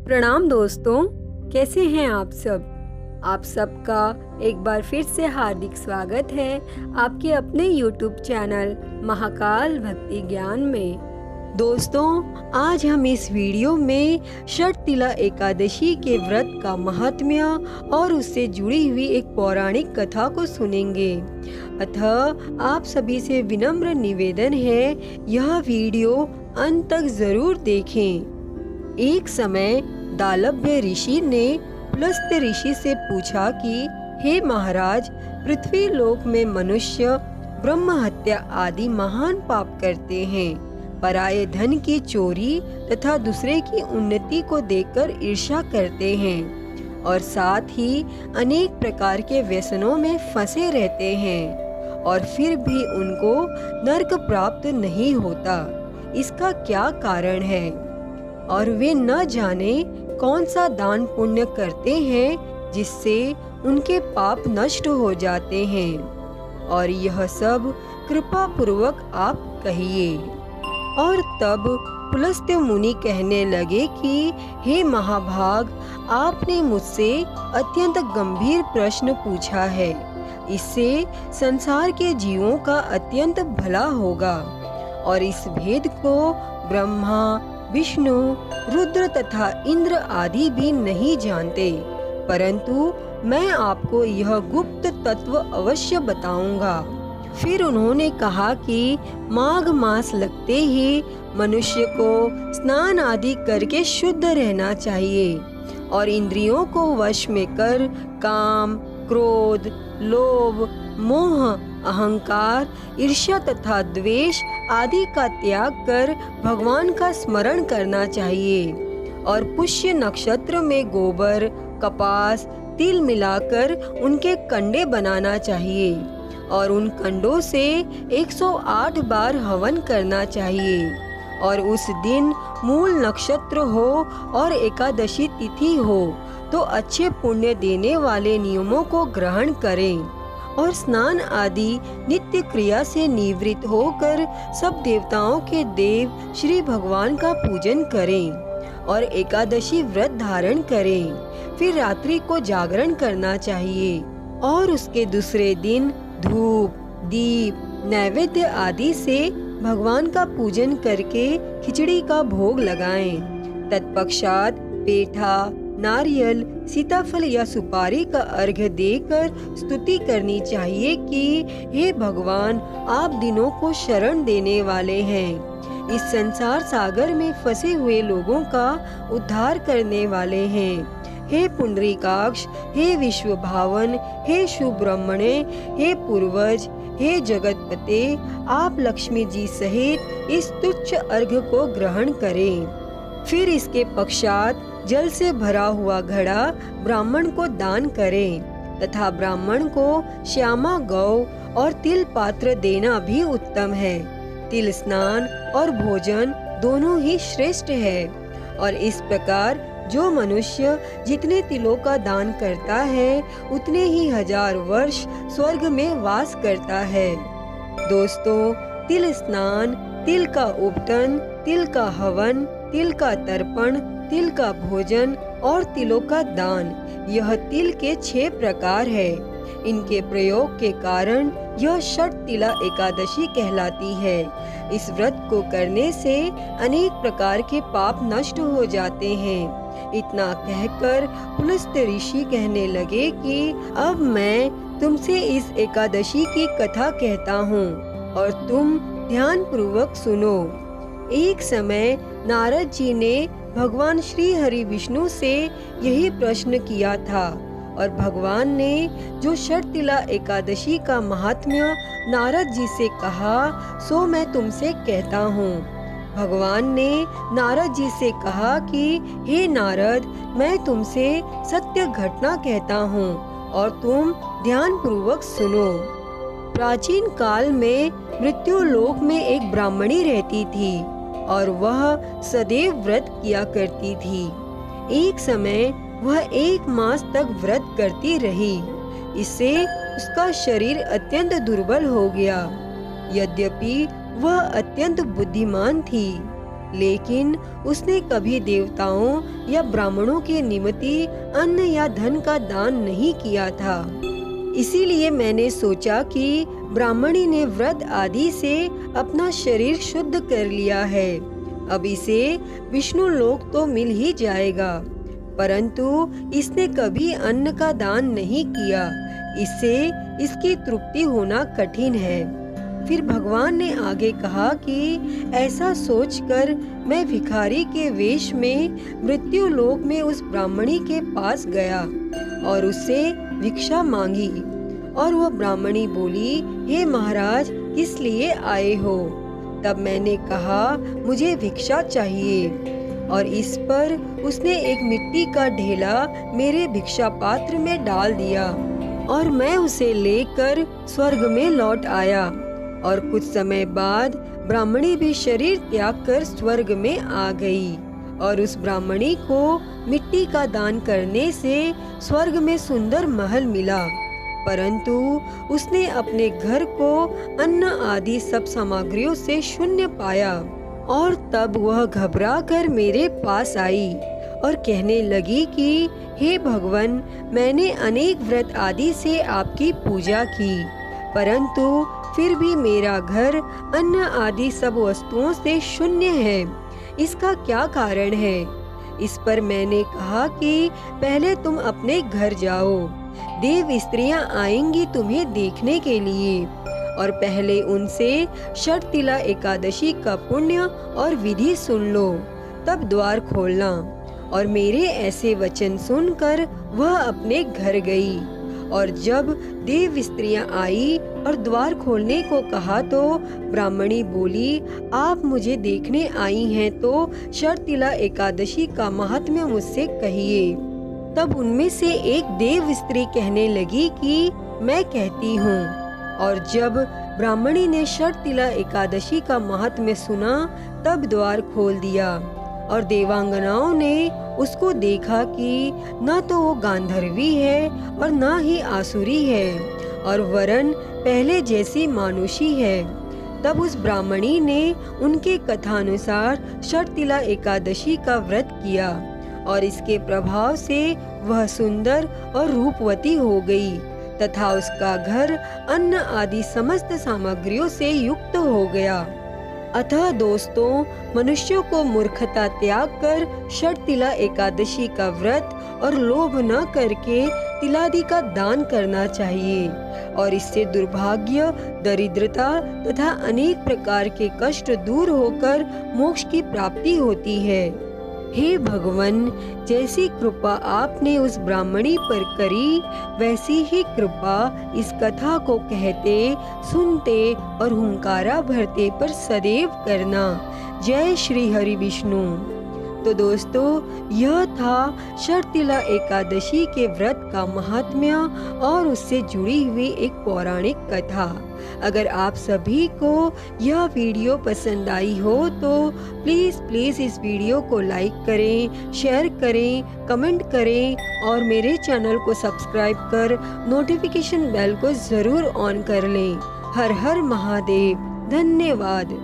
प्रणाम दोस्तों, कैसे हैं आप सब। आप सबका एक बार फिर से हार्दिक स्वागत है आपके अपने YouTube चैनल महाकाल भक्ति ज्ञान में। दोस्तों, आज हम इस वीडियो में षटतिला एकादशी के व्रत का महात्म्य और उससे जुड़ी हुई एक पौराणिक कथा को सुनेंगे। अतः आप सभी से विनम्र निवेदन है, यह वीडियो अंत तक जरूर देखें। एक समय दालभ्य ऋषि ने पुलस्त्य ऋषि से पूछा कि हे महाराज, पृथ्वी लोक में मनुष्य ब्रह्म हत्या आदि महान पाप करते हैं, पराये धन की चोरी तथा दूसरे की उन्नति को देखकर ईर्ष्या करते हैं और साथ ही अनेक प्रकार के व्यसनों में फंसे रहते हैं और फिर भी उनको नरक प्राप्त नहीं होता। इसका क्या कारण है? और वे न जाने कौन सा दान पुण्य करते हैं जिससे उनके पाप नष्ट हो जाते हैं, और यह सब कृपा पूर्वक आप कहिए। और तब पुलस्त्य मुनि कहने लगे कि हे महाभाग, आपने मुझसे अत्यंत गंभीर प्रश्न पूछा है। इससे संसार के जीवों का अत्यंत भला होगा। और इस भेद को ब्रह्मा, विष्णु, रुद्र तथा इंद्र आदि भी नहीं जानते, परंतु मैं आपको यह गुप्त तत्व अवश्य बताऊंगा। फिर उन्होंने कहा कि माघ मास लगते ही मनुष्य को स्नान आदि करके शुद्ध रहना चाहिए और इंद्रियों को वश में कर काम, क्रोध, लोभ, मोह, अहंकार, ईर्ष्या तथा द्वेष आदि का त्याग कर भगवान का स्मरण करना चाहिए और पुष्य नक्षत्र में गोबर, कपास, तिल मिलाकर उनके कंडे बनाना चाहिए और उन कंडों से 108 बार हवन करना चाहिए। और उस दिन मूल नक्षत्र हो और एकादशी तिथि हो तो अच्छे पुण्य देने वाले नियमों को ग्रहण करें और स्नान आदि नित्य क्रिया से निवृत्त होकर सब देवताओं के देव श्री भगवान का पूजन करें और एकादशी व्रत धारण करें। फिर रात्रि को जागरण करना चाहिए और उसके दूसरे दिन धूप, दीप, नैवेद्य आदि से भगवान का पूजन करके खिचड़ी का भोग लगाएं। तत्पश्चात पेठा, नारियल, सीताफल या सुपारी का अर्घ्य देकर स्तुति करनी चाहिए कि हे भगवान, आप दिनों को शरण देने वाले हैं, इस संसार सागर में फंसे हुए लोगों का उद्धार करने वाले हैं। हे पुंडरीकाक्ष, हे विश्व भावन, हे सुब्रह्मण्य, हे पूर्वज, हे जगतपते, आप लक्ष्मी जी सहित इस तुच्छ अर्घ्य को ग्रहण करें। फिर इसके पश्चात जल से भरा हुआ घड़ा ब्राह्मण को दान करें तथा ब्राह्मण को श्यामा गौ और तिल पात्र देना भी उत्तम है। तिल स्नान और भोजन दोनों ही श्रेष्ठ है और इस प्रकार जो मनुष्य जितने तिलों का दान करता है उतने ही 1000 वर्ष स्वर्ग में वास करता है। दोस्तों, तिल स्नान, तिल का उपटन, तिल का हवन, तिल का तर्पण, तिल का भोजन और तिलों का दान, यह तिल के 6 प्रकार है। इनके प्रयोग के कारण यह षटतिला एकादशी कहलाती है। इस व्रत को करने से अनेक प्रकार के पाप नष्ट हो जाते हैं। इतना कहकर पुलस्त्य ऋषि कहने लगे कि अब मैं तुमसे इस एकादशी की कथा कहता हूँ और तुम ध्यान पूर्वक सुनो। एक समय नारद जी ने भगवान श्री हरि विष्णु से यही प्रश्न किया था और भगवान ने जो षटतिला एकादशी का महात्म्य नारद जी से कहा सो मैं तुमसे कहता हूँ। भगवान ने नारद जी से कहा कि हे नारद, मैं तुमसे सत्य घटना कहता हूँ और तुम ध्यान पूर्वक सुनो। प्राचीन काल में मृत्यु लोक में एक ब्राह्मणी रहती थी और वह सदैव व्रत किया करती थी। एक समय वह 1 मास तक व्रत करती रही। इससे उसका शरीर अत्यंत दुर्बल हो गया। यद्यपि वह अत्यंत बुद्धिमान थी, लेकिन उसने कभी देवताओं या ब्राह्मणों के निमित्त अन्न या धन का दान नहीं किया था। इसीलिए मैंने सोचा कि ब्राह्मणी ने व्रत आदि से अपना शरीर शुद्ध कर लिया है, अब इसे विष्णु लोक तो मिल ही जाएगा। परंतु इसने कभी अन्न का दान नहीं किया, इससे इसकी तृप्ति होना कठिन है। फिर भगवान ने आगे कहा कि ऐसा सोचकर मैं भिखारी के वेश में मृत्यु लोक में उस ब्राह्मणी के पास गया और उससे भिक्षा मांगी। और वह ब्राह्मणी बोली, हे महाराज, किस लिए आए हो? तब मैंने कहा, मुझे भिक्षा चाहिए। और इस पर उसने एक मिट्टी का ढेला मेरे भिक्षा पात्र में डाल दिया और मैं उसे लेकर स्वर्ग में लौट आया। और कुछ समय बाद ब्राह्मणी भी शरीर त्याग कर स्वर्ग में आ गई। और उस ब्राह्मणी को मिट्टी का दान करने से स्वर्ग में सुंदर महल मिला, परंतु उसने अपने घर को अन्न आदि सब सामग्रियों से शून्य पाया। और तब वह घबरा कर मेरे पास आई और कहने लगी कि हे भगवान, मैंने अनेक व्रत आदि से आपकी पूजा की, परंतु फिर भी मेरा घर अन्न आदि सब वस्तुओं से शून्य है। इसका क्या कारण है? इस पर मैंने कहा कि पहले तुम अपने घर जाओ, देव स्त्रियां आएंगी तुम्हें देखने के लिए, और पहले उनसे शर्तिला एकादशी का पुण्य और विधि सुन लो, तब द्वार खोलना। और मेरे ऐसे वचन सुनकर वह अपने घर गई। और जब देव स्त्रियां आई और द्वार खोलने को कहा तो ब्राह्मणी बोली, आप मुझे देखने आई हैं तो शर्तिला एकादशी का महात्म्य मुझसे कहिए। तब उनमें से एक देव स्त्री कहने लगी कि मैं कहती हूँ। और जब ब्राह्मणी ने शर्तिला एकादशी का महात्म्य सुना तब द्वार खोल दिया और देवांगनाओं ने उसको देखा कि न तो वो गांधर्वी है और न ही आसुरी है, और वरन पहले जैसी मानुषी है। तब उस ब्राह्मणी ने उनके कथानुसार शर्तिला एकादशी का व्रत किया और इसके प्रभाव से वह सुंदर और रूपवती हो गई तथा उसका घर अन्न आदि समस्त सामग्रियों से युक्त हो गया। अतः दोस्तों, मनुष्यों को मूर्खता त्याग कर शर्तिला एकादशी का व्रत और लोभ न करके तिलादि का दान करना चाहिए, और इससे दुर्भाग्य, दरिद्रता तथा अनेक प्रकार के कष्ट दूर होकर मोक्ष की प्राप्ति होती है। हे भगवान, जैसी कृपा आपने उस ब्राह्मणी पर करी, वैसी ही कृपा इस कथा को कहते, सुनते और हुंकारा भरते पर सदैव करना। जय श्री हरि विष्णु। तो दोस्तों, यह था शर्तिला एकादशी के व्रत का महात्म्य और उससे जुड़ी हुई एक पौराणिक कथा। अगर आप सभी को यह वीडियो पसंद आई हो तो प्लीज़ इस वीडियो को लाइक करें, शेयर करें, कमेंट करें और मेरे चैनल को सब्सक्राइब कर नोटिफिकेशन बेल को ज़रूर ऑन कर लें। हर हर महादेव। धन्यवाद।